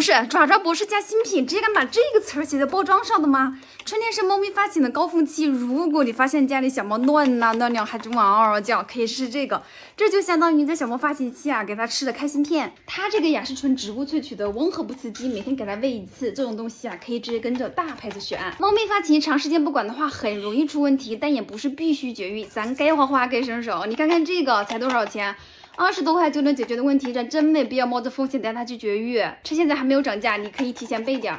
是爪爪博士家新品，直接敢把这个词儿写在包装上的吗？春天是猫咪发情的高峰期，如果你发现家里小猫乱呐、尿尿还这么嗷嗷叫，可以试试这个。这就相当于在小猫发情期啊，给它吃的开心片。它这个呀是纯植物萃取的，温和不刺激，每天给它喂一次。这种东西啊，可以直接跟着大牌子选。猫咪发情长时间不管的话，很容易出问题，但也不是必须绝育，咱该花花该省省。你看看这个才多少钱？20多块就能解决的问题，咱真没必要冒着风险带它去绝育。趁现在还没有涨价，你可以提前备点。